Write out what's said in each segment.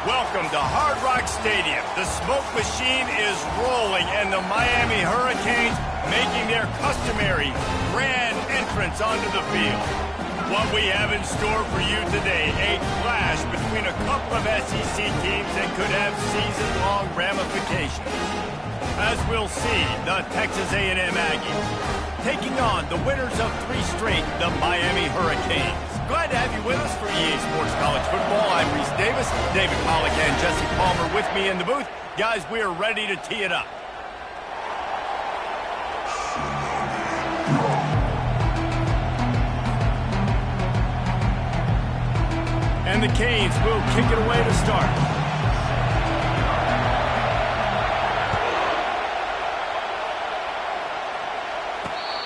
Welcome to Hard Rock Stadium. The smoke machine is rolling, and the Miami Hurricanes making their customary grand entrance onto the field. What we have in store for you today, a clash between a couple of SEC teams that could have season-long ramifications. As we'll see, the Texas A&M Aggies taking on the winners of 3 straight, the Miami Hurricanes. Glad to have you with us for EA Sports College Football. I'm Reese Davis, David Pollack and Jesse Palmer with me in the booth. Guys, we are ready to tee it up. And the Canes will kick it away to start.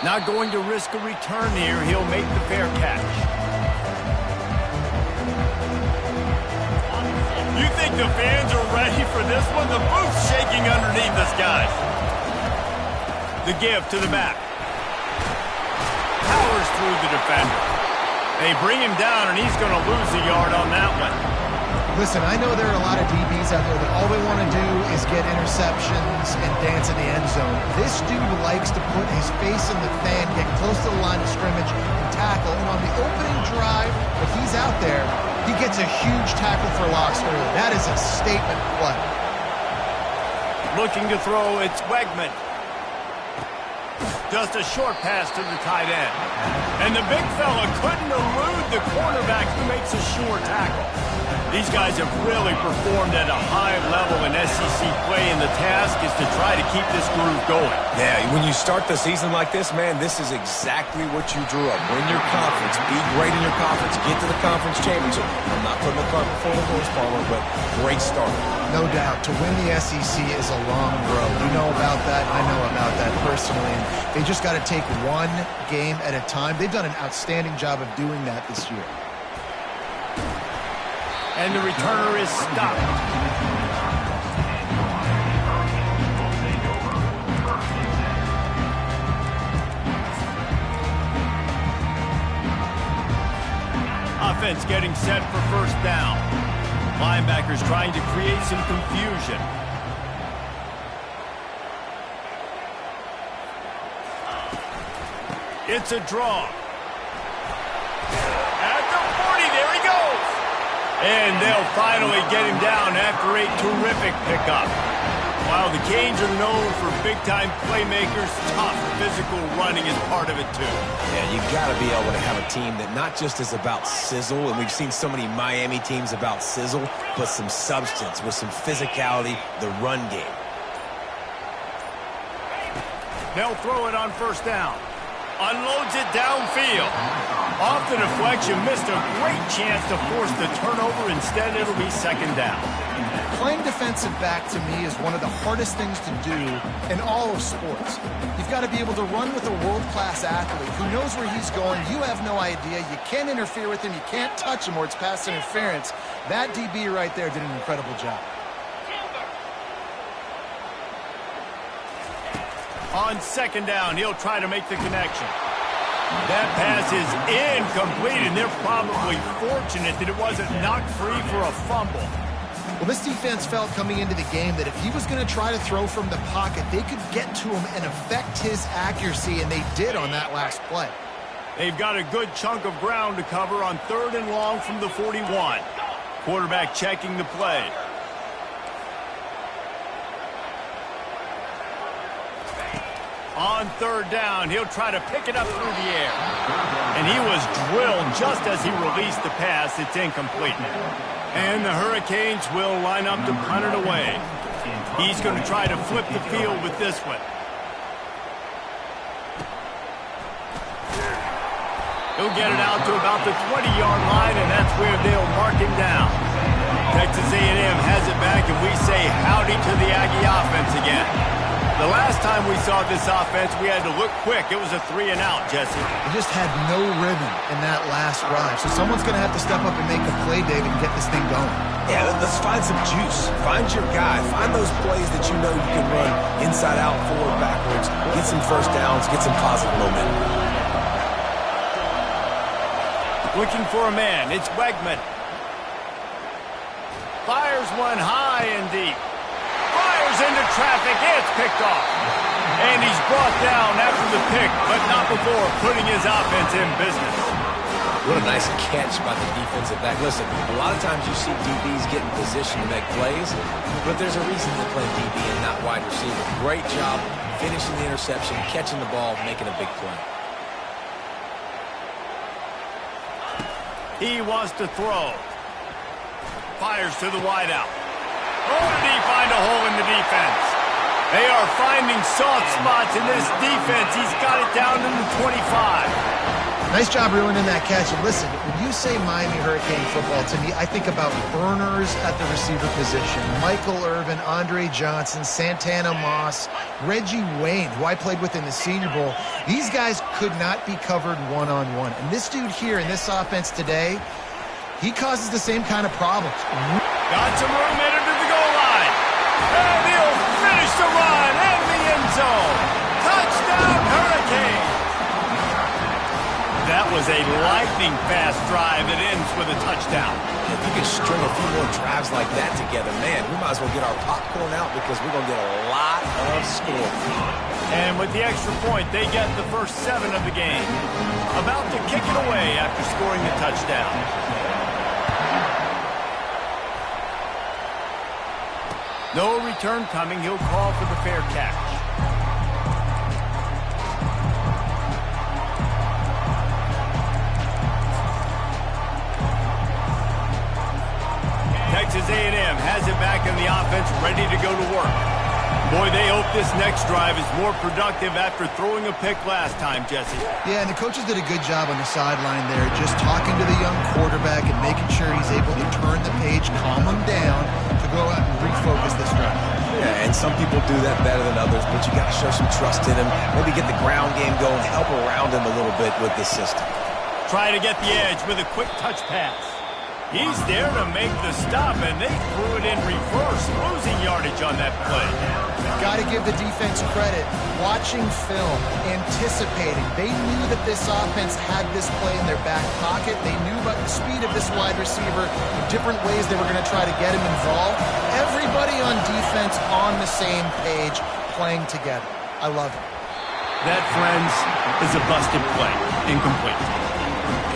Not going to risk a return here. He'll make the fair catch. You think the fans are ready for this one? The booth's shaking underneath us, guys. The give to the back. Powers through the defender. They bring him down, and he's going to lose a yard on that one. Listen, I know there are a lot of DBs out there that all they want to do is get interceptions and dance in the end zone. This dude likes to put his face in the fan, get close to the line of scrimmage, and tackle. And on the opening drive, when he's out there, he gets a huge tackle for loss early. That is a statement play. Looking to throw, it's Wegman. Just a short pass to the tight end. And the big fella couldn't elude the cornerback who makes a sure tackle. These guys have really performed at a high level in SEC play, and the task is to try to keep this groove going. Yeah, when you start the season like this, man, this is exactly what you drew up. Win your conference, be great in your conference, get to the conference championship. I'm not putting the cart before the horse, Palmer, but great start. No doubt. To win the SEC is a long road. You know about that. I know about that personally. And they just got to take one game at a time. They've done an outstanding job of doing that this year. And the returner is stopped. Offense getting set for first down. Linebackers trying to create some confusion. It's a draw. At the 40, there he goes. And they'll finally get him down after a terrific pickup. While the Canes are known for big-time playmakers, tough physical running is part of it too. Yeah, you got to be able to have a team that not just is about sizzle, and we've seen so many Miami teams about sizzle, but some substance with some physicality, the run game. They'll throw it on first down. Unloads it downfield. Off the deflection, missed a great chance to force the turnover. Instead, it'll be second down. Playing defensive back, to me, is one of the hardest things to do in all of sports. You've got to be able to run with a world-class athlete who knows where he's going. You have no idea. You can't interfere with him. You can't touch him or it's pass interference. That DB right there did an incredible job. On second down, he'll try to make the connection. That pass is incomplete, and they're probably fortunate that it wasn't knocked free for a fumble. Well, this defense felt coming into the game that if he was going to try to throw from the pocket, they could get to him and affect his accuracy, and they did on that last play. They've got a good chunk of ground to cover on 3rd and long from the 41. Quarterback checking the play. On 3rd down, he'll try to pick it up through the air. And he was drilled just as he released the pass. It's incomplete. And the Hurricanes will line up to punt it away. He's going to try to flip the field with this one. He'll get it out to about the 20-yard line, and that's where they'll mark him down. Texas A&M has it back, and we say howdy to the Aggie offense again. The last time we saw this offense, we had to look quick. It was a 3-and-out, Jesse. They just had no rhythm in that last drive. So someone's going to have to step up and make a play, David, and get this thing going. Yeah, let's find some juice. Find your guy. Find those plays that you know you can run inside out, forward, backwards. Get some first downs. Get some positive momentum. Looking for a man. It's Wegman. Fires Fires one high and deep. Fires into traffic. It's picked off. And he's brought down after the pick, but not before putting his offense in business. What a nice catch by the defensive back. Listen, a lot of times you see DBs get in position to make plays, but there's a reason they play DB and not wide receiver. Great job finishing the interception, catching the ball, making a big play. He wants to throw. Fires to the wideout. Oh, did he find a hole in the defense? They are finding soft spots in this defense. He's got it down to the 25. Nice job reeling in that catch. And listen, when you say Miami Hurricane football, to me, I think about burners at the receiver position. Michael Irvin, Andre Johnson, Santana Moss, Reggie Wayne, who I played with in the Senior Bowl. These guys could not be covered one-on-one. And this dude here in this offense today, he causes the same kind of problems. Got some room headed to the goal line. And he'll finish the run in the end zone. Touchdown, Hurricane. That was a lightning-fast drive that ends with a touchdown. If you can string a few more drives like that together, man, we might as well get our popcorn out because we're going to get a lot of score. And with the extra point, they get the first 7 of the game. About to kick it away after scoring the touchdown. No return coming. He'll call for the fair catch. Texas A&M has it back in the offense, ready to go to work. Boy, they hope this next drive is more productive after throwing a pick last time, Jesse. Yeah, and the coaches did a good job on the sideline there, just talking to the young quarterback and making sure he's able to turn the page, calm him down, to go out and refocus this drive. Yeah, and some people do that better than others, but you got to show some trust in him. Maybe get the ground game going, help around him a little bit with this system. Try to get the edge with a quick touch pass. He's there to make the stop, and they threw it in reverse, losing yardage on that play. Got to give the defense credit. Watching film, anticipating. They knew that this offense had this play in their back pocket. They knew about the speed of this wide receiver, the different ways they were going to try to get him involved. Everybody on defense on the same page, playing together. I love it. That, friends, is a busted play. Incomplete.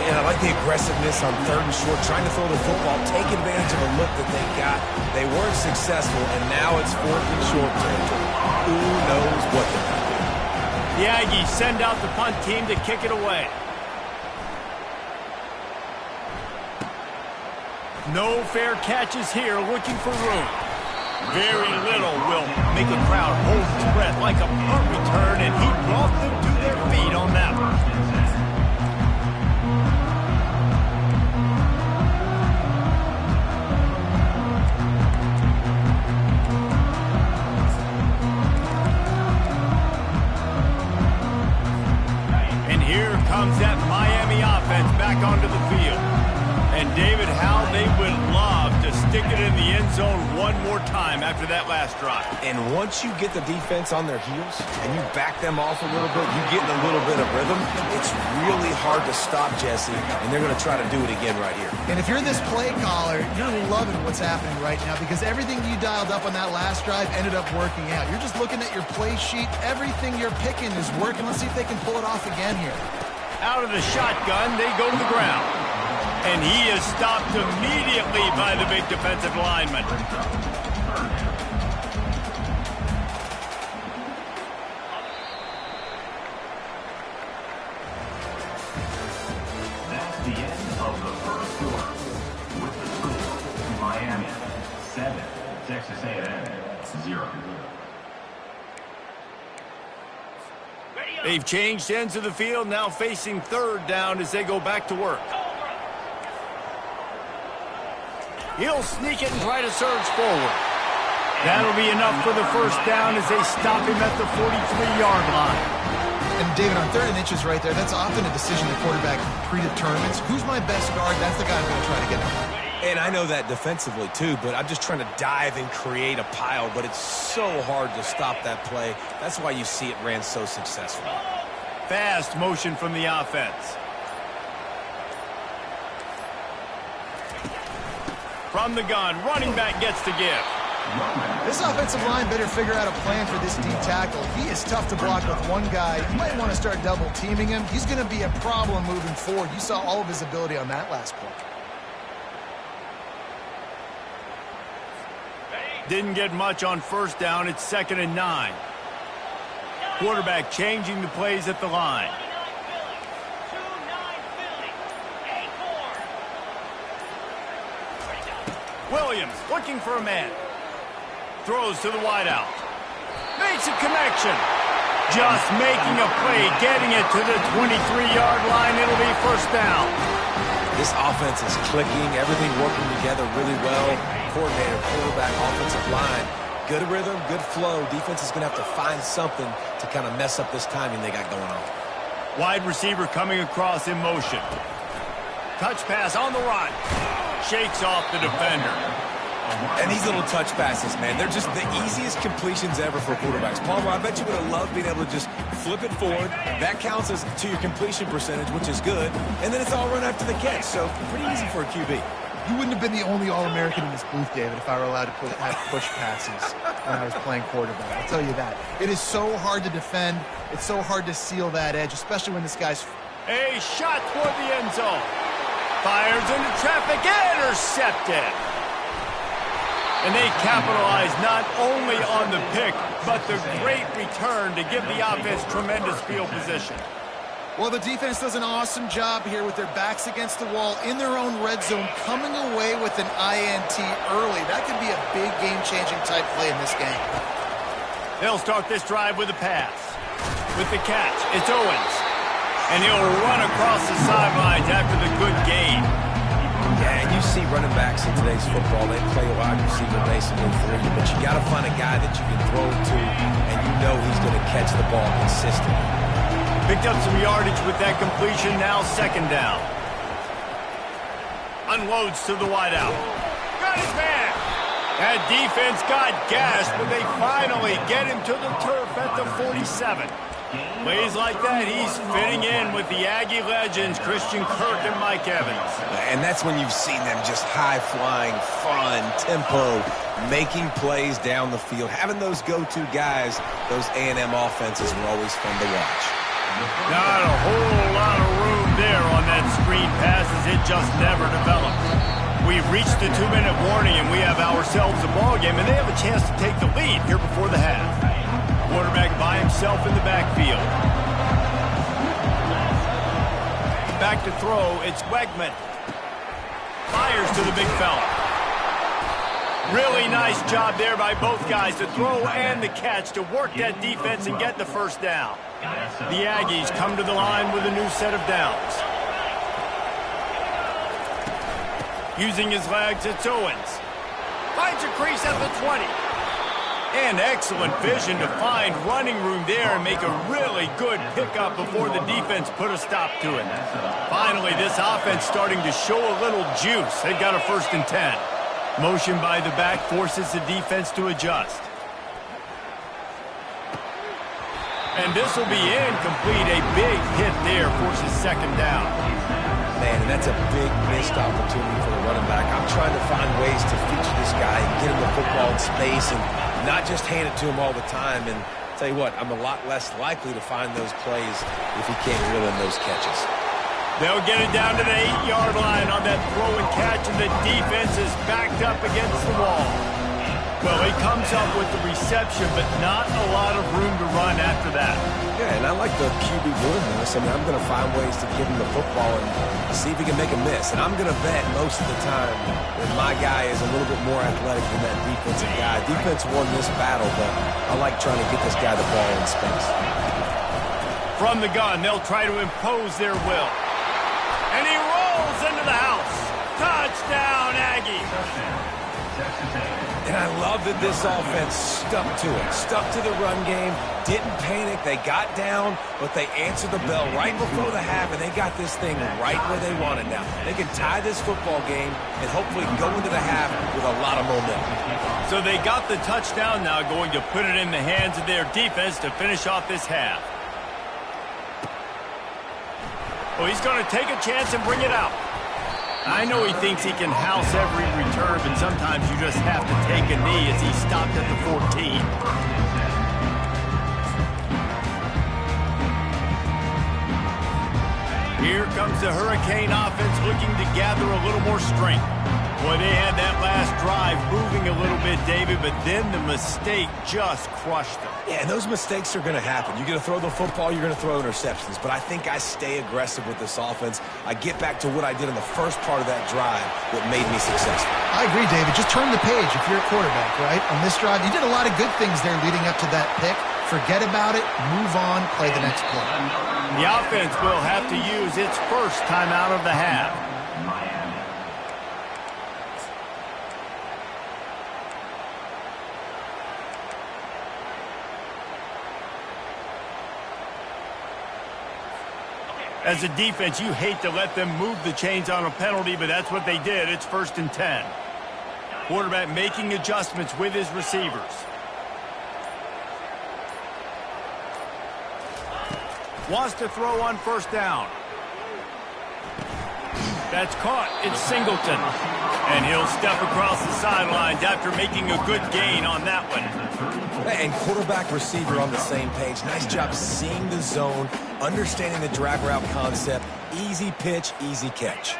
And I like the aggressiveness on 3rd and short, trying to throw the football, take advantage of a look that they got. They weren't successful, and now it's 4th and short territory. Who knows what they're going to do? The Aggies send out the punt team to kick it away. No fair catches here, looking for room. Very little will make a crowd hold its breath like a punt return, and he brought them to their feet on that one. Comes that Miami offense back onto the field. And David, how they would love to stick it in the end zone one more time after that last drive. And once you get the defense on their heels and you back them off a little bit, you get in a little bit of rhythm, it's really hard to stop, Jesse, and they're going to try to do it again right here. And if you're this play caller, you're loving what's happening right now because everything you dialed up on that last drive ended up working out. You're just looking at your play sheet. Everything you're picking is working. Let's see if they can pull it off again here. Out of the shotgun, they go to the ground. And he is stopped immediately by the big defensive lineman. That's the end of the first quarter. With the score, Miami 7, Texas A&M 0. They've changed ends of the field, now facing 3rd down as they go back to work. He'll sneak it and try to surge forward. That'll be enough for the first down as they stop him at the 43-yard line. And David, on 3rd and inches right there, that's often a decision the quarterback predetermines. Who's my best guard? That's the guy I'm going to try to get him. And I know that defensively, too, but I'm just trying to dive and create a pile, but it's so hard to stop that play. That's why you see it ran so successfully. Fast motion from the offense. From the gun, running back gets to give. This offensive line better figure out a plan for this D tackle. He is tough to block with one guy. You might want to start double teaming him. He's going to be a problem moving forward. You saw all of his ability on that last play. Didn't get much on first down. It's 2nd and 9. Quarterback changing the plays at the line. Williams looking for a man. Throws to the wideout. Makes a connection. Just making a play, getting it to the 23-yard line. It'll be first down. This offense is clicking, everything working together really well. Coordinator, quarterback, offensive line. Good rhythm, good flow. Defense is going to have to find something to kind of mess up this timing they got going on. Wide receiver coming across in motion. Touch pass on the run. Shakes off the defender. And these little touch passes, man, they're just the easiest completions ever for quarterbacks. Palmer, I bet you would have loved being able to just flip it forward. That counts as to your completion percentage, which is good. And then it's all run after the catch, so pretty easy for a QB. You wouldn't have been the only All-American in this booth, David, if I were allowed to have push passes when I was playing quarterback. I'll tell you that. It is so hard to defend. It's so hard to seal that edge, especially when this guy's... A shot toward the end zone. Fires into traffic, intercepted. And they capitalize not only on the pick, but the great return to give the offense tremendous field position. Well, the defense does an awesome job here with their backs against the wall in their own red zone, coming away with an INT early. That could be a big game-changing type play in this game. They'll start this drive with a pass. With the catch, it's Owens. And he'll run across the sidelines after the good gain. Yeah, and you see running backs in today's football, they play a wide receiver basically for you, but you got to find a guy that you can throw it to, and you know he's going to catch the ball consistently. Picked up some yardage with that completion, now 2nd down. Unloads to the wideout. Got his man. That defense got gashed, but they finally get him to the turf at the 47. Plays like that, he's fitting in with the Aggie legends, Christian Kirk and Mike Evans. And that's when you've seen them just high-flying, fun, tempo, making plays down the field. Having those go-to guys, those A&M offenses were always fun to watch. Not a whole lot of room there on that screen passes. It just never developed. We've reached the 2-minute warning, and we have ourselves a ball game, and they have a chance to take the lead here before the half. Quarterback by himself in the backfield. Back to throw, it's Wegman. Fires to the big fella. Really nice job there by both guys to throw and the catch to work that defense and get the first down. The Aggies come to the line with a new set of downs. Using his legs, it's Owens. Finds a crease at the 20. And excellent vision to find running room there and make a really good pickup before the defense put a stop to it. Finally, this offense starting to show a little juice. They've got a 1st and 10. Motion by the back forces the defense to adjust. And this will be incomplete. A big hit there forces 2nd down. Man, and that's a big missed opportunity for the running back. I'm trying to find ways to feature this guy and get him the football in space and not just hand it to him all the time. And tell you what, I'm a lot less likely to find those plays if he can't reel in those catches. They'll get it down to the 8-yard line on that throw and catch, and the defense is backed up against the wall. Well, he comes up with the reception, but not a lot of room to run after that. Yeah, and I like the QB doing this. I mean, I'm going to find ways to give him the football and see if he can make a miss. And I'm going to bet most of the time that my guy is a little bit more athletic than that defensive guy. Defense won this battle, but I like trying to get this guy the ball in space. From the gun, they'll try to impose their will. And he rolls into the house. Touchdown, Aggie. And I love that this offense stuck to it, stuck to the run game, didn't panic. They got down, but they answered the bell right before the half, and they got this thing right where they want it now. They can tie this football game and hopefully go into the half with a lot of momentum. So they got the touchdown now, going to put it in the hands of their defense to finish off this half. Oh, he's going to take a chance and bring it out. I know he thinks he can house every return, but sometimes you just have to take a knee as he stopped at the 14. Here comes the Hurricane offense looking to gather a little more strength. Boy, they had that last drive moving a little bit, David, but then the mistake just crushed them. Yeah, and those mistakes are going to happen. You're going to throw the football, you're going to throw interceptions. But I think I stay aggressive with this offense. I get back to what I did in the first part of that drive that made me successful. I agree, David. Just turn the page if you're a quarterback, right? On this drive, you did a lot of good things there leading up to that pick. Forget about it, move on, play the next play. The offense will have to use its first timeout of the half. As a defense, you hate to let them move the chains on a penalty, but that's what they did. It's 1st and 10. Quarterback making adjustments with his receivers. Wants to throw on 1st down. That's caught. It's Singleton. And he'll step across the sidelines after making a good gain on that one. And quarterback receiver on the same page. Nice job seeing the zone, understanding the drag route concept. Easy pitch, easy catch.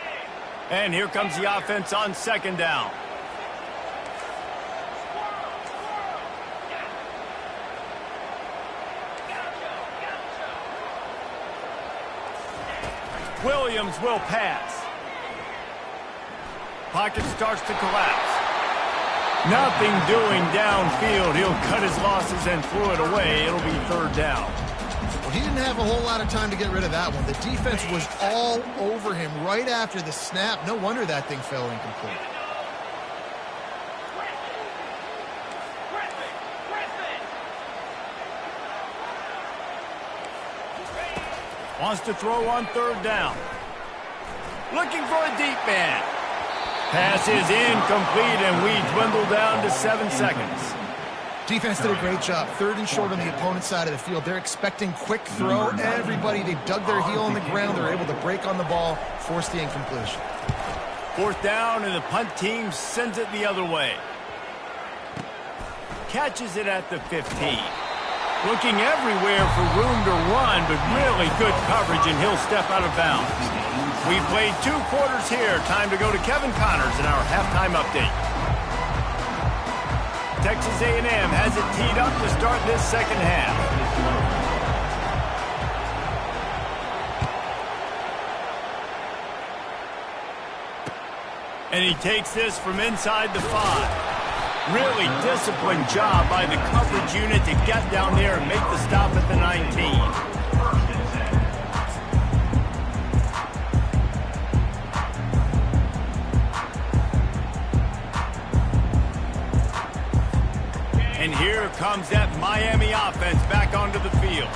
And here comes the offense on 2nd down. Williams will pass. Pocket starts to collapse. Nothing doing downfield. He'll cut his losses and throw it away. It'll be 3rd down. Well, he didn't have a whole lot of time to get rid of that one. The defense was all over him right after the snap. No wonder that thing fell incomplete. Wants to throw on 3rd down. Looking for a deep man. Pass is incomplete, and we dwindle down to 7 seconds. Defense did a great job. 3rd and short on the opponent's side of the field. They're expecting quick throw. Everybody, they've dug their heel on the ground. They're able to break on the ball, force the incompletion. 4th down, and the punt team sends it the other way. Catches it at the 15. Looking everywhere for room to run, but really good coverage, and he'll step out of bounds. We played 2 quarters here. Time to go to Kevin Connors in our halftime update. Texas A&M has it teed up to start this 2nd half. And he takes this from inside the 5. Really disciplined job by the coverage unit to get down there and make the stop at the 19. And here comes that Miami offense back onto the field.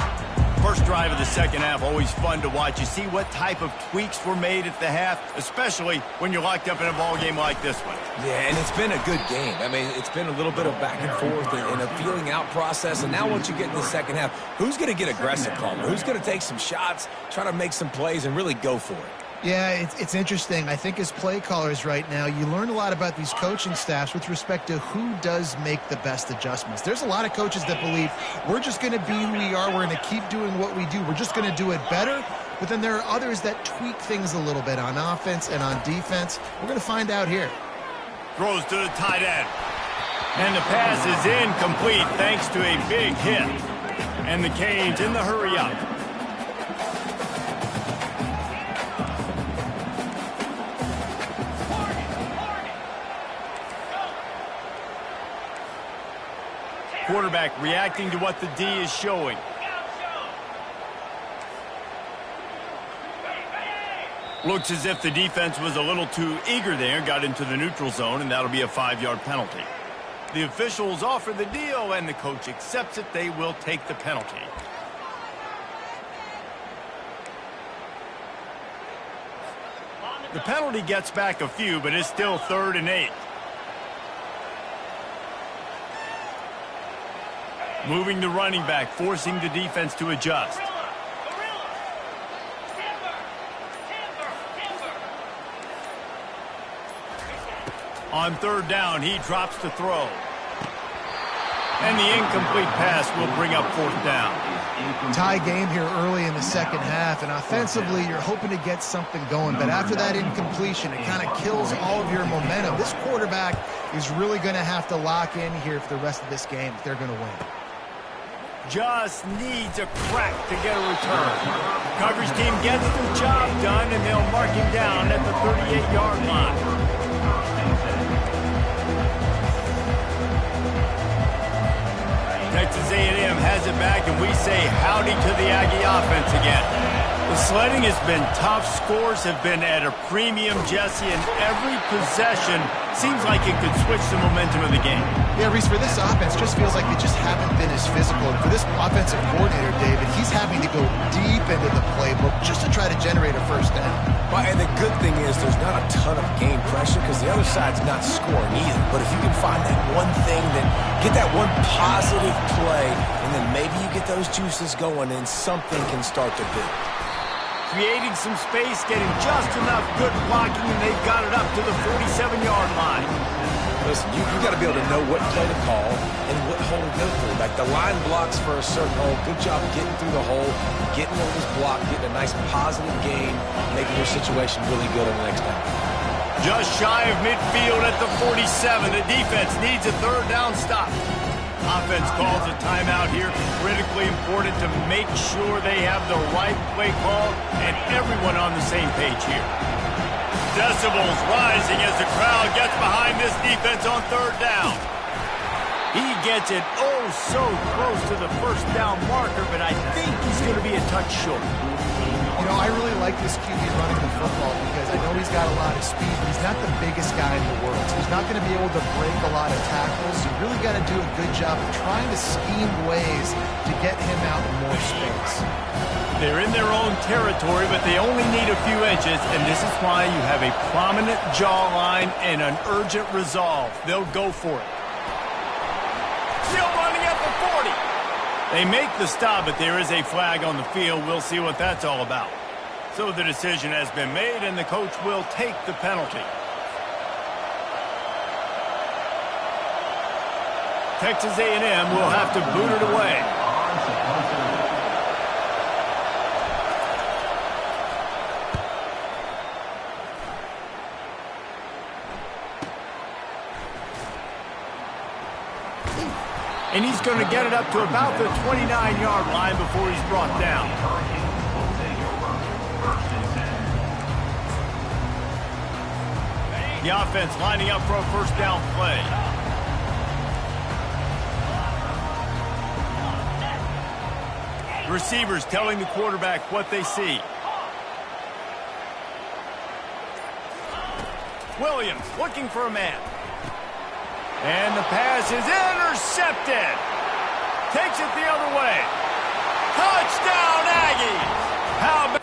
First drive of the 2nd half, always fun to watch. You see what type of tweaks were made at the half, especially when you're locked up in a ball game like this one. Yeah, and it's been a good game. I mean, it's been a little bit of back and forth and a feeling out process. And now once you get in the 2nd half, who's going to get aggressive, Palmer? Who's going to take some shots, try to make some plays, and really go for it? Yeah, it's interesting. I think as play callers right now, you learn a lot about these coaching staffs with respect to who does make the best adjustments. There's a lot of coaches that believe we're just going to be who we are. We're going to keep doing what we do. We're just going to do it better. But then there are others that tweak things a little bit on offense and on defense. We're going to find out here. Throws to the tight end. And the pass is incomplete thanks to a big hit. And the Canes in the hurry up. Quarterback reacting to what the D is showing. Looks as if the defense was a little too eager there, got into the neutral zone, and that'll be a 5-yard penalty. The officials offer the deal, and the coach accepts it. They will take the penalty. The penalty gets back a few, but it's still 3rd and 8. Moving the running back, forcing the defense to adjust. On third down, he drops to throw. And the incomplete pass will bring up fourth down. Tie game here early in the second half, and offensively you're hoping to get something going, but after that incompletion, it kind of kills all of your momentum. This quarterback is really going to have to lock in here for the rest of this game if they're going to win. Just needs a crack to get a return. Coverage team gets the job done, and they'll mark him down at the 38-yard line. Texas A&M has it back, and we say howdy to the Aggie offense again. The sledding has been tough. Scores have been at a premium, Jesse, and every possession seems like it could switch the momentum of the game. Yeah, Reese, for this offense, just feels like they just haven't been as physical. And for this offensive coordinator, David, he's having to go deep into the playbook just to try to generate a first down. Well, and the good thing is there's not a ton of game pressure because the other side's not scoring either. But if you can find that one thing, then get that one positive play, and then maybe you get those juices going and something can start to build. Creating some space, getting just enough good blocking, and they've got it up to the 47-yard line. Listen, you got to be able to know what play to call and what hole to go through. Like the line blocks for a certain hole. Good job getting through the hole, getting what was blocked, getting a nice positive gain, making your situation really good on the next down. Just shy of midfield at the 47. The defense needs a third down stop. Offense calls a timeout here. Critically important to make sure they have the right play call and everyone on the same page here. Decibels rising as the crowd gets behind this defense on third down. He gets it oh so close to the first down marker, but I think he's going to be a touch short. You know, I really like this QB running the football because I know he's got a lot of speed, but he's not the biggest guy in the world. So he's not going to be able to break a lot of tackles. You really got to do a good job of trying to scheme ways to get him out in more space. They're in their own territory, but they only need a few inches, and this is why you have a prominent jawline and an urgent resolve. They'll go for it. Still running at the 40. They make the stop, but there is a flag on the field. We'll see what that's all about. So the decision has been made, and the coach will take the penalty. Texas A&M will have to boot it away. And he's going to get it up to about the 29-yard line before he's brought down. The offense lining up for a first down play. The receivers telling the quarterback what they see. Williams looking for a man. And the pass is intercepted. Takes it the other way. Touchdown, Aggies! How about...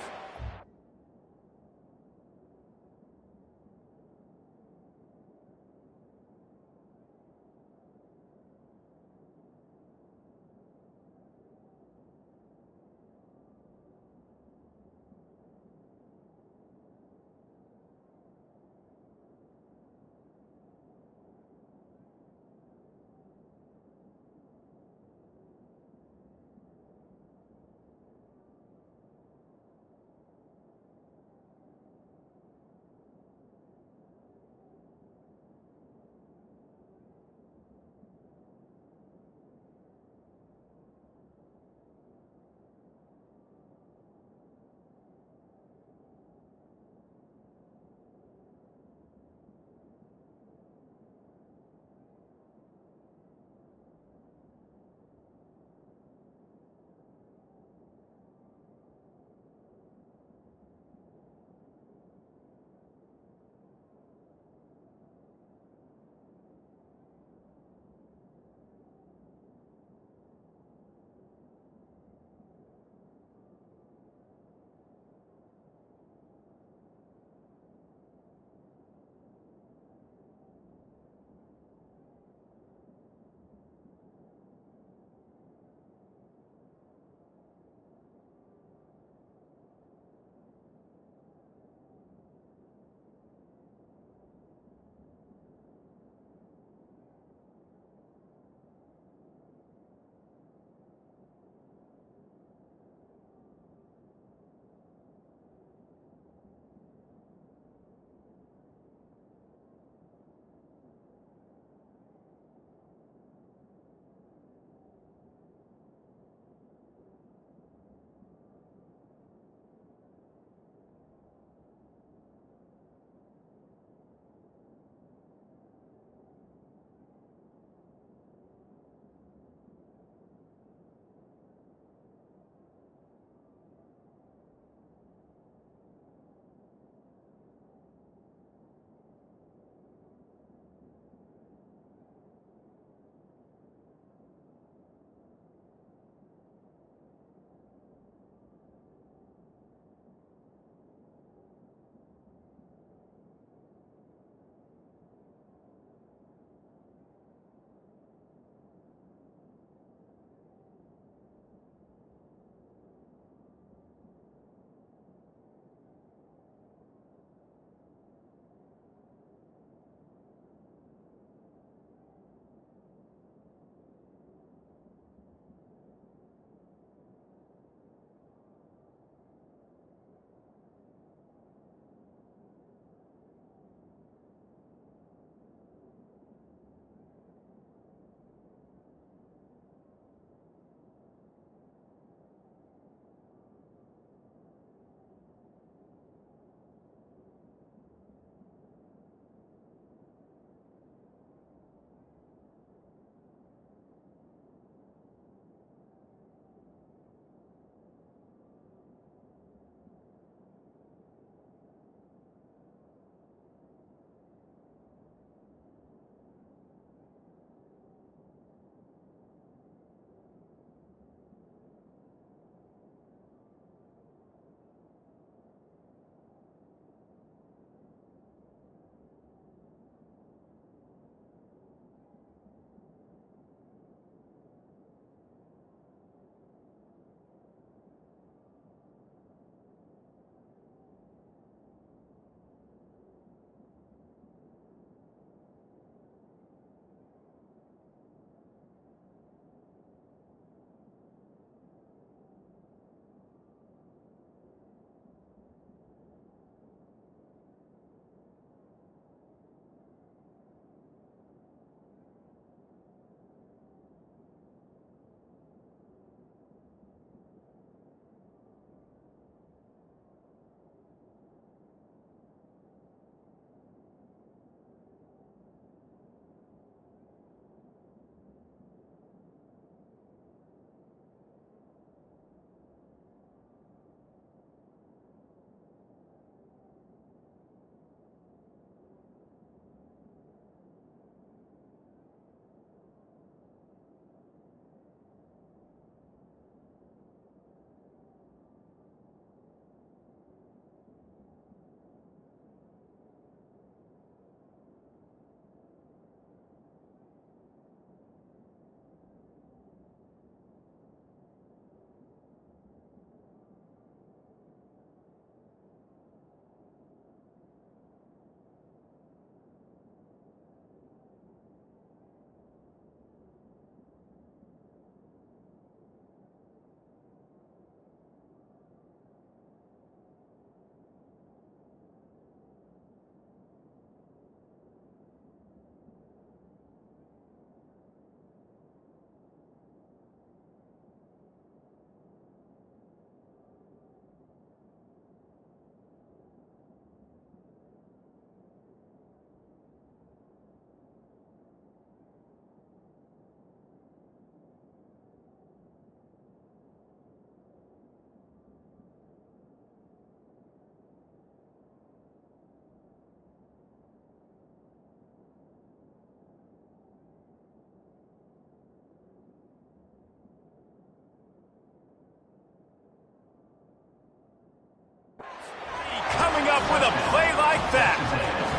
that.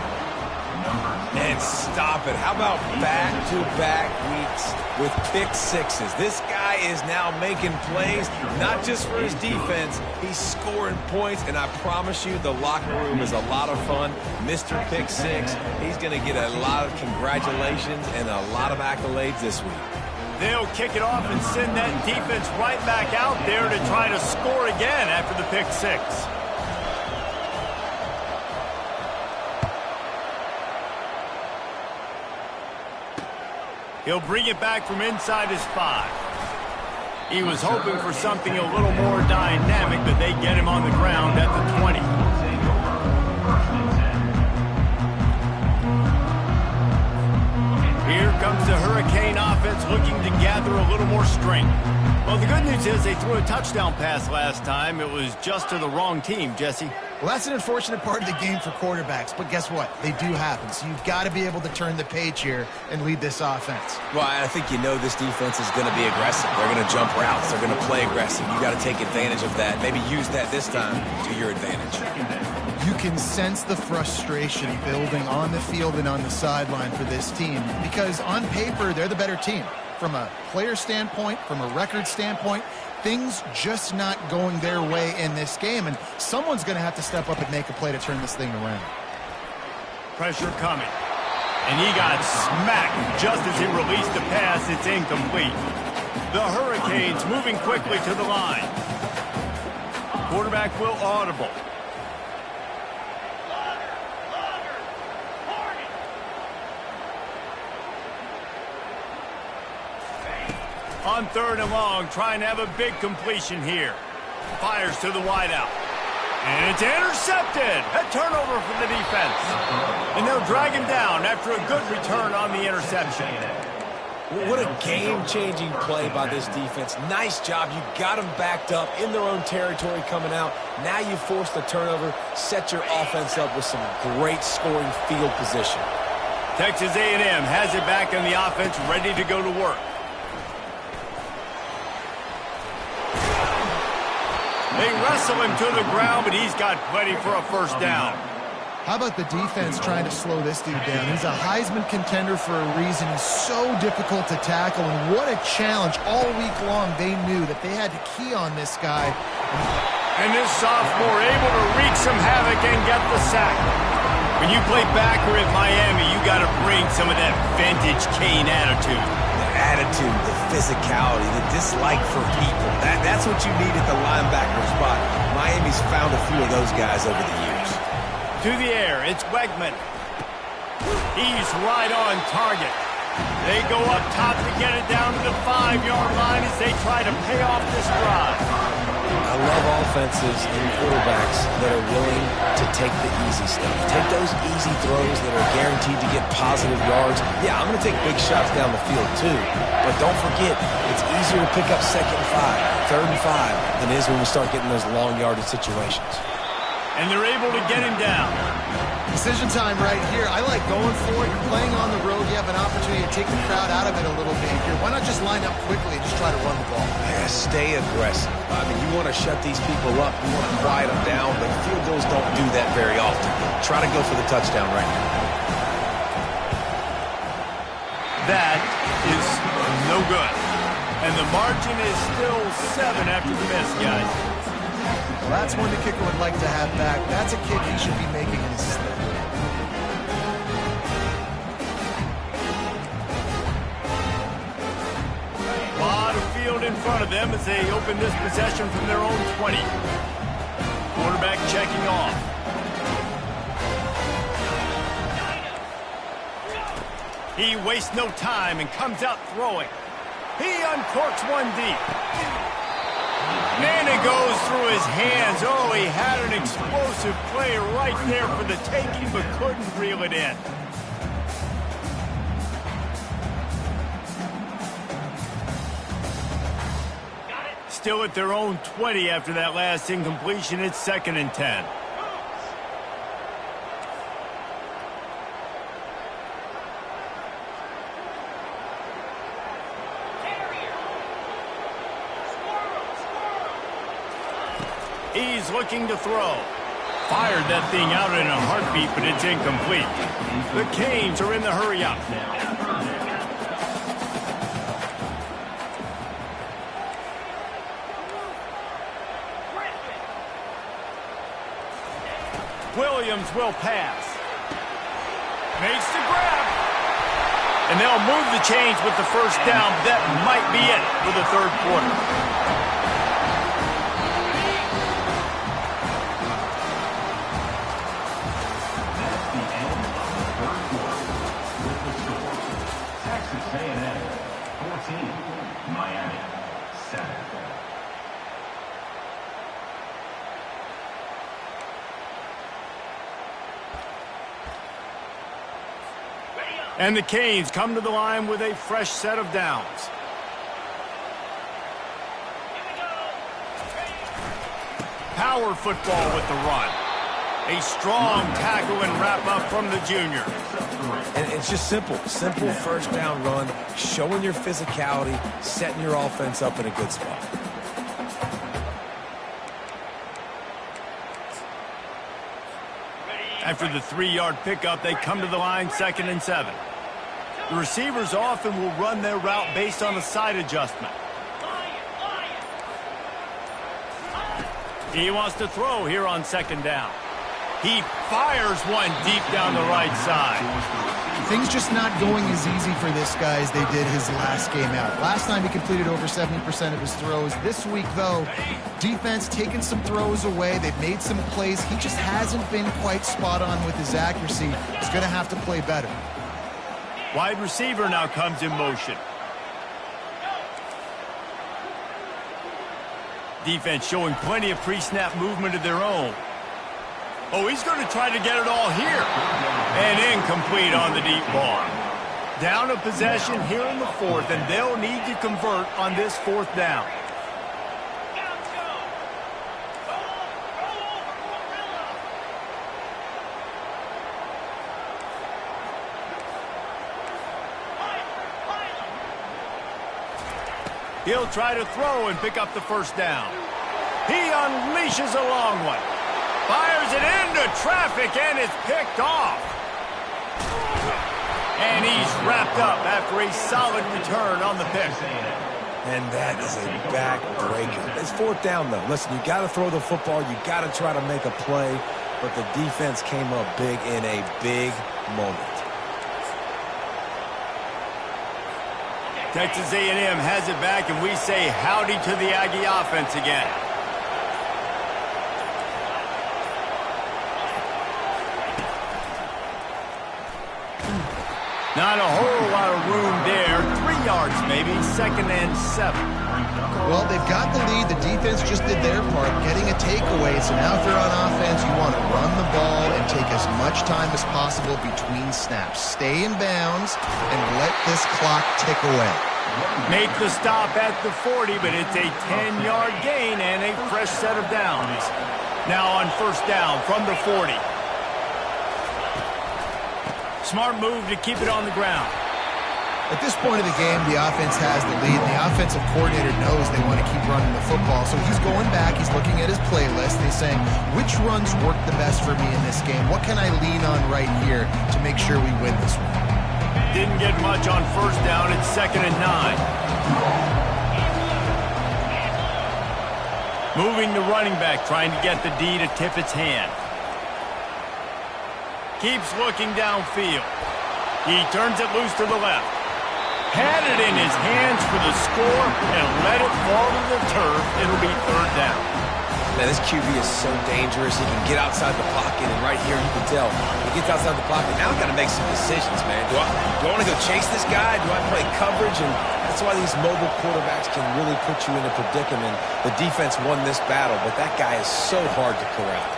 And stop it. How about back-to-back weeks with pick sixes? This guy is now making plays, not just for his defense. He's scoring points, and I promise you the locker room is a lot of fun. Mr. Pick Six, he's going to get a lot of congratulations and a lot of accolades this week. They'll kick it off and send that defense right back out there to try to score again after the pick six. He'll bring it back from inside his 5. He was hoping for something a little more dynamic, but they get him on the ground at the 20. Here comes the Hurricane offense looking to gather a little more strength. Well, the good news is they threw a touchdown pass last time. It was just to the wrong team, Jesse. Well, that's an unfortunate part of the game for quarterbacks, but guess what? They do happen, so you've got to be able to turn the page here and lead this offense. Well, I think you know this defense is going to be aggressive. They're going to jump routes. They're going to play aggressive. You got to take advantage of that. Maybe use that this time to your advantage. You can sense the frustration building on the field and on the sideline for this team because on paper, they're the better team. From a player standpoint, from a record standpoint, things just not going their way in this game, and someone's going to have to step up and make a play to turn this thing around. Pressure coming. And he got smacked just as he released the pass. It's incomplete. The Hurricanes moving quickly to the line. Quarterback will audible. On 3rd and long, trying to have a big completion here. Fires to the wideout. And it's intercepted. A turnover for the defense. And they'll drag him down after a good return on the interception. What a game-changing play by this defense. Nice job. You got them backed up in their own territory coming out. Now you force the turnover, set your offense up with some great scoring field position. Texas A&M has it back in the offense, ready to go to work. They wrestle him to the ground, but he's got plenty for a first down. How about the defense trying to slow this dude down? He's a Heisman contender for a reason. He's so difficult to tackle, and what a challenge. All week long, they knew that they had to key on this guy. And this sophomore able to wreak some havoc and get the sack. When you play backer at Miami, you got to bring some of that vintage Kane attitude. Attitude, the physicality, the dislike for people. That's what you need at the linebacker spot. Miami's found a few of those guys over the years. To the air, it's Wegman. He's right on target. They go up top to get it down to the 5-yard line as they try to pay off this drive. I love offenses and quarterbacks that are willing to take the easy stuff. Take those easy throws that are guaranteed to get positive yards. Yeah, I'm going to take big shots down the field too. But don't forget, it's easier to pick up 2nd and 5, 3rd and 5 than it is when we start getting those long yardage situations. And they're able to get him down. Decision time right here. I like going for it. You're playing on the road. You have an opportunity to take the crowd out of it a little bit here. Why not just line up quickly and just try to run the ball? Yeah, stay aggressive. I mean, you want to shut these people up. You want to quiet them down, but field goals don't do that very often. Try to go for the touchdown right now. That is no good. And the margin is still 7 after the miss, guys. Well, that's one the kicker would like to have back. That's a kick he should be making instead. A lot of field in front of them as they open this possession from their own 20. Quarterback checking off. He wastes no time and comes out throwing. He uncorks one deep. Man, it goes through his hands. Oh, he had an explosive play right there for the taking, but couldn't reel it in. Still at their own 20 after that last incompletion. It's 2nd and 10. He's looking to throw. fired that thing out in a heartbeat, but it's incomplete. The Canes are in the hurry-up. Williams will pass. Makes the grab. And they'll move the chains with the first down. That might be it for the third quarter. That's the end of the third quarter with the score. Texas A&M 14, Miami 7. And the Canes come to the line with a fresh set of downs. Power football with the run. A strong tackle and wrap-up from the junior. And it's just simple first down run, showing your physicality, setting your offense up in a good spot. After the 3-yard pickup, they come to the line 2nd and 7. The receivers often will run their route based on a side adjustment. He wants to throw here on 2nd down. He fires one deep down the right side. Things just not going as easy for this guy as they did his last game out. Last time he completed over 70% of his throws. This week, though, defense taking some throws away. They've made some plays. He just hasn't been quite spot on with his accuracy. He's going to have to play better. Wide receiver now comes in motion. Defense showing plenty of pre-snap movement of their own. Oh, he's going to try to get it all here. And incomplete on the deep ball. Down a possession here in the 4th, and they'll need to convert on this 4th down. He'll try to throw and pick up the first down. He unleashes a long one. Fires it into traffic, and it's picked off. And he's wrapped up after a solid return on the pick. And that is a backbreaker. It's 4th down, though. Listen, you got to throw the football. You got to try to make a play. But the defense came up big in a big moment. Texas A&M has it back, and we say howdy to the Aggie offense again. Not a whole lot of room there. 3 yards maybe, 2nd and 7. Well, they've got the lead. The defense just did their part, getting a takeaway. So now if they're on offense, you want to run the ball and take as much time as possible between snaps. Stay in bounds and let this clock tick away. Make the stop at the 40, but it's a 10-yard gain and a fresh set of downs. Now on 1st down from the 40. Smart move to keep it on the ground. At this point of the game, the offense has the lead, and the offensive coordinator knows they want to keep running the football. So he's going back, he's looking at his playlist, and he's saying, which runs work the best for me in this game? What can I lean on right here to make sure we win this one? Didn't get much on 1st down. It's 2nd and 9. Moving the running back, trying to get the D to tip its hand. Keeps looking downfield. He turns it loose to the left. Had it in his hands for the score and let it fall to the turf. It'll be 3rd down. Man, this QB is so dangerous. He can get outside the pocket, and right here you can tell he gets outside the pocket. Now I've got to make some decisions, man. Do I want to go chase this guy? Do I play coverage? And that's why these mobile quarterbacks can really put you in a predicament. The defense won this battle, but that guy is so hard to corral.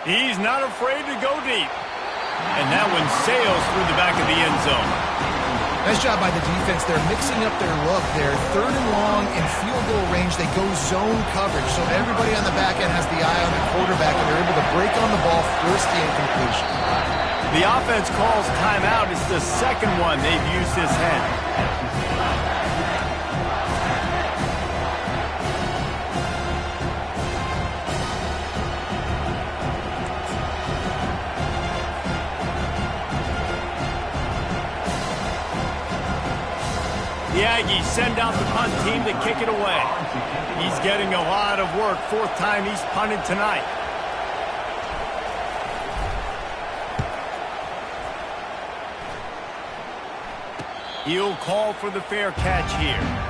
He's not afraid to go deep. And that one sails through the back of the end zone. Nice job by the defense. They're mixing up their look. They're 3rd and long in field goal range. They go zone coverage. So everybody on the back end has the eye on the quarterback, and they're able to break on the ball, force the incompletion. The offense calls timeout. It's the 2nd one they've used this half. ready. Send out the punt team to kick it away. He's getting a lot of work. 4th time he's punted tonight. He'll call for the fair catch here.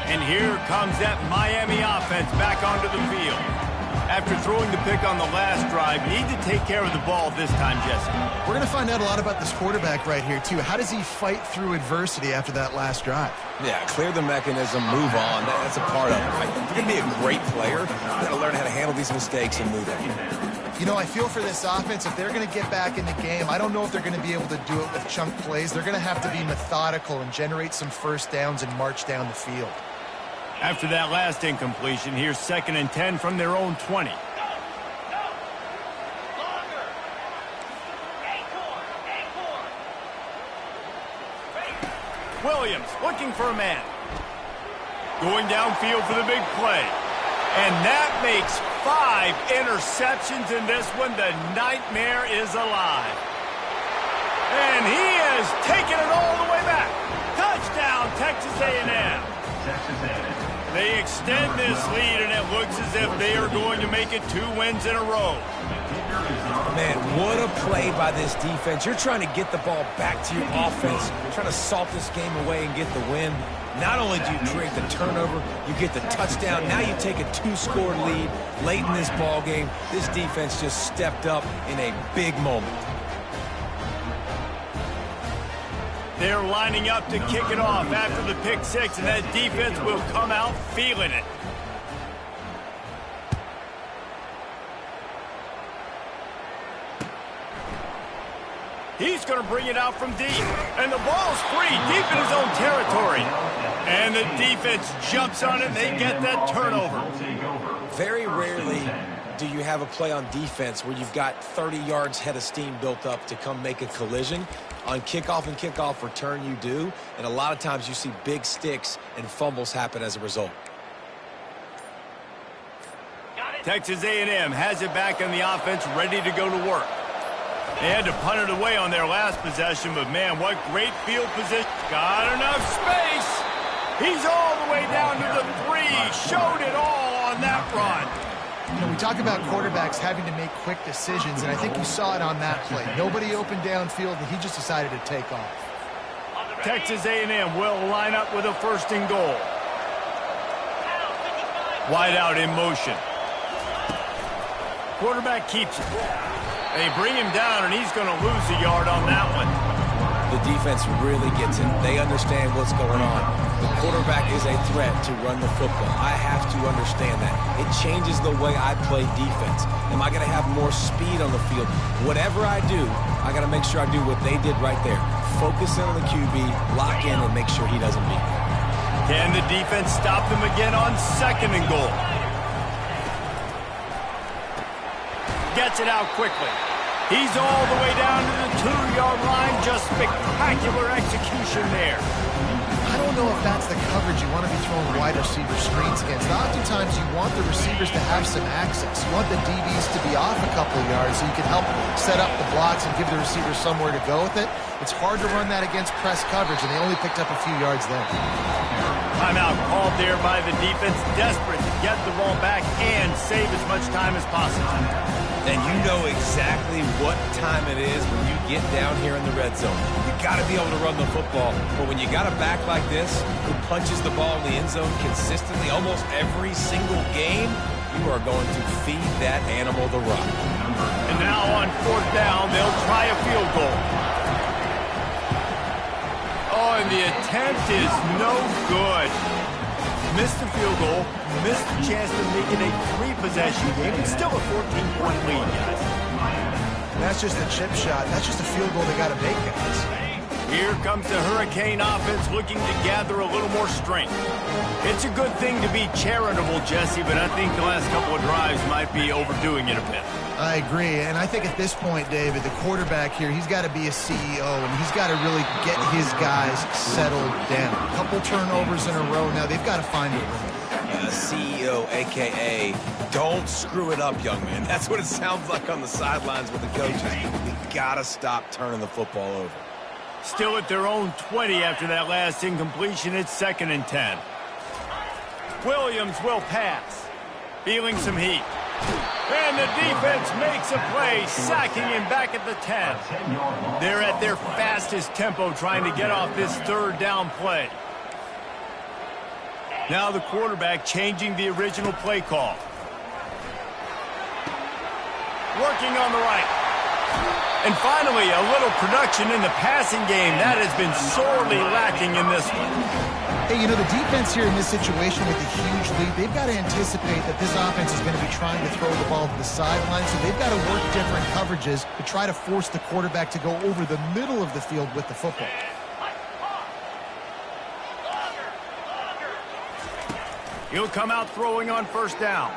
And here comes that Miami offense back onto the field. After throwing the pick on the last drive, you need to take care of the ball this time, Jesse. We're going to find out a lot about this quarterback right here, too. How does he fight through adversity after that last drive? Yeah, clear the mechanism, move on. That's a part of it, right? If you're going to be a great player, you've got to learn how to handle these mistakes and move on. You know, I feel for this offense, if they're going to get back in the game, I don't know if they're going to be able to do it with chunk plays. They're going to have to be methodical and generate some first downs and march down the field. After that last incompletion, here's 2nd and 10 from their own 20. Williams looking for a man. Going downfield for the big play. And that makes 5 interceptions in this one. The nightmare is alive. And he has taken it all the way back. Touchdown, Texas A&M. Texas A&M. They extend this lead, and it looks as if they are going to make it 2 wins in a row. Man, what a play by this defense. You're trying to get the ball back to your offense. You're trying to salt this game away and get the win. Not only do you create the turnover, you get the touchdown. Now you take a 2-score lead late in this ball game. This defense just stepped up in a big moment. They're lining up to kick it off after the pick 6, and that defense will come out feeling it. He's going to bring it out from deep, and the ball's free deep in his own territory. And the defense jumps on it, and they get that turnover. Very rarely do you have a play on defense where you've got 30 yards head of steam built up to come make a collision. On kickoff and kickoff return, you do. And a lot of times you see big sticks and fumbles happen as a result. Texas A&M has it back in the offense, ready to go to work. They had to punt it away on their last possession, but man, what great field position. Got enough space. He's all the way down to the 3. Showed it all on that run. You know, we talk about quarterbacks having to make quick decisions, and I think you saw it on that play. Nobody opened downfield, and he just decided to take off. Texas A&M will line up with a 1st and goal. Wide out in motion. Quarterback keeps it. They bring him down, and he's going to lose a yard on that one. The defense really gets it. They understand what's going on. The quarterback is a threat to run the football. I have to understand that. It changes the way I play defense. Am I going to have more speed on the field? Whatever I do, I got to make sure I do what they did right there. Focus in on the QB, lock in, and make sure he doesn't beat me. Can the defense stop them again on 2nd and goal? Gets it out quickly. He's all the way down to the 2-yard line. Just spectacular execution there. I don't know if that's the coverage you want to be throwing wide receiver screens against. Oftentimes, you want the receivers to have some access. You want the DBs to be off a couple of yards so you can help set up the blocks and give the receivers somewhere to go with it. It's hard to run that against press coverage, and they only picked up a few yards there. Timeout called there by the defense, desperate to get the ball back and save as much time as possible. And you know exactly what time it is when you get down here in the red zone. You got to be able to run the football. But when you got a back like this who punches the ball in the end zone consistently almost every single game, you are going to feed that animal the rock. And now on 4th down, they'll try a field goal. Oh, and the attempt is no good. Missed the field goal, missed the chance to make it a 3-possession game. It's still a 14-point lead, guys. That's just a chip shot. That's just a field goal they got to make, guys. Here comes the Hurricane offense looking to gather a little more strength. It's a good thing to be charitable, Jesse, but I think the last couple of drives might be overdoing it a bit. I agree, and I think at this point, David, the quarterback here, he's got to be a CEO, and he's got to really get his guys settled down. A couple turnovers in a row now. They've got to find a rhythm. CEO, a.k.a. don't screw it up, young man. That's what it sounds like on the sidelines with the coaches. You got to stop turning the football over. Still at their own 20 after that last incompletion. It's 2nd and 10. Williams will pass. Feeling some heat. And the defense makes a play, sacking him back at the 10. They're at their fastest tempo trying to get off this 3rd down play. Now the quarterback changing the original play call. Working on the right. And finally, a little production in the passing game. That has been sorely lacking in this one. Hey, you know, the defense here in this situation with a huge lead, they've got to anticipate that this offense is going to be trying to throw the ball to the sideline, so they've got to work different coverages to try to force the quarterback to go over the middle of the field with the football. He'll come out throwing on 1st down.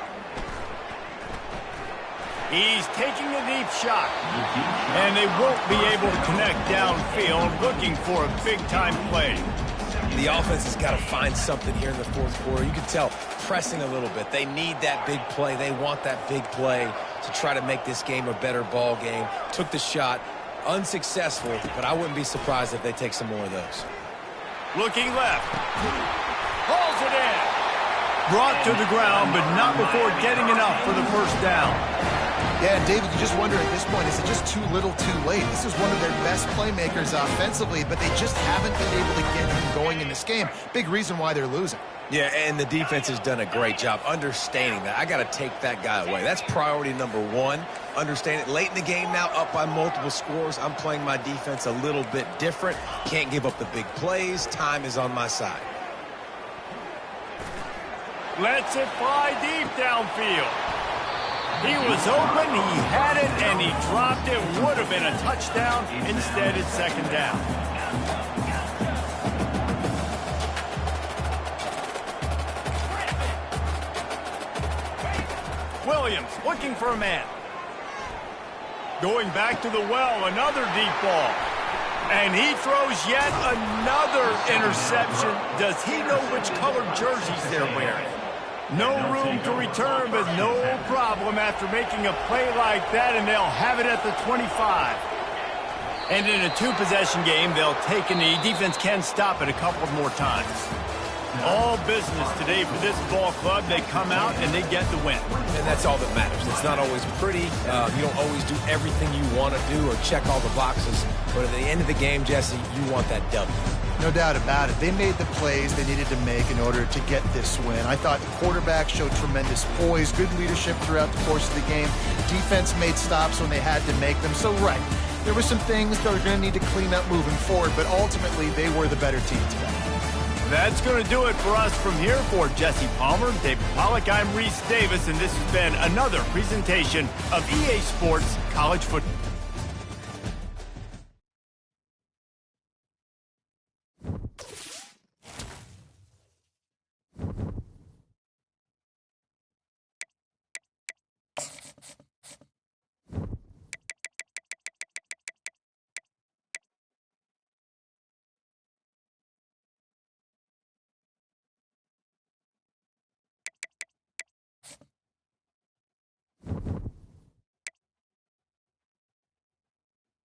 He's taking a deep shot. And they won't be able to connect downfield, looking for a big-time play. The offense has got to find something here in the 4th quarter. You can tell, pressing a little bit. They need that big play. They want that big play to try to make this game a better ball game. Took the shot, unsuccessful, but I wouldn't be surprised if they take some more of those. Looking left. Hauls it in. Brought to the ground, but not before getting enough for the 1st down. Yeah, and David, you just wonder at this point, is it just too little too late? This is one of their best playmakers offensively, but they just haven't been able to get him going in this game. Big reason why they're losing. Yeah, and the defense has done a great job understanding that. I got to take that guy away. That's priority number 1. Understand it. Late in the game now, up by multiple scores. I'm playing my defense a little bit different. Can't give up the big plays. Time is on my side. Lets it fly deep downfield. He was open, he had it, and he dropped it. Would have been a touchdown. Instead, it's 2nd down. Williams looking for a man. Going back to the well, another deep ball. And he throws yet another interception. Does he know which colored jerseys they're wearing? No room to return, but no problem after making a play like that, and they'll have it at the 25. And in a 2-possession game, they'll take a knee. Defense can stop it a couple more times. All business today for this ball club. They come out and they get the win. And that's all that matters. It's not always pretty. You don't always do everything you want to do or check all the boxes. But at the end of the game, Jesse, you want that W. No doubt about it. They made the plays they needed to make in order to get this win. I thought the quarterback showed tremendous poise, good leadership throughout the course of the game. Defense made stops when they had to make them. So, right, there were some things they're going to need to clean up moving forward, but ultimately they were the better team today. That's going to do it for us from here. For Jesse Palmer, David Pollack, I'm Reese Davis, and this has been another presentation of EA Sports College Football.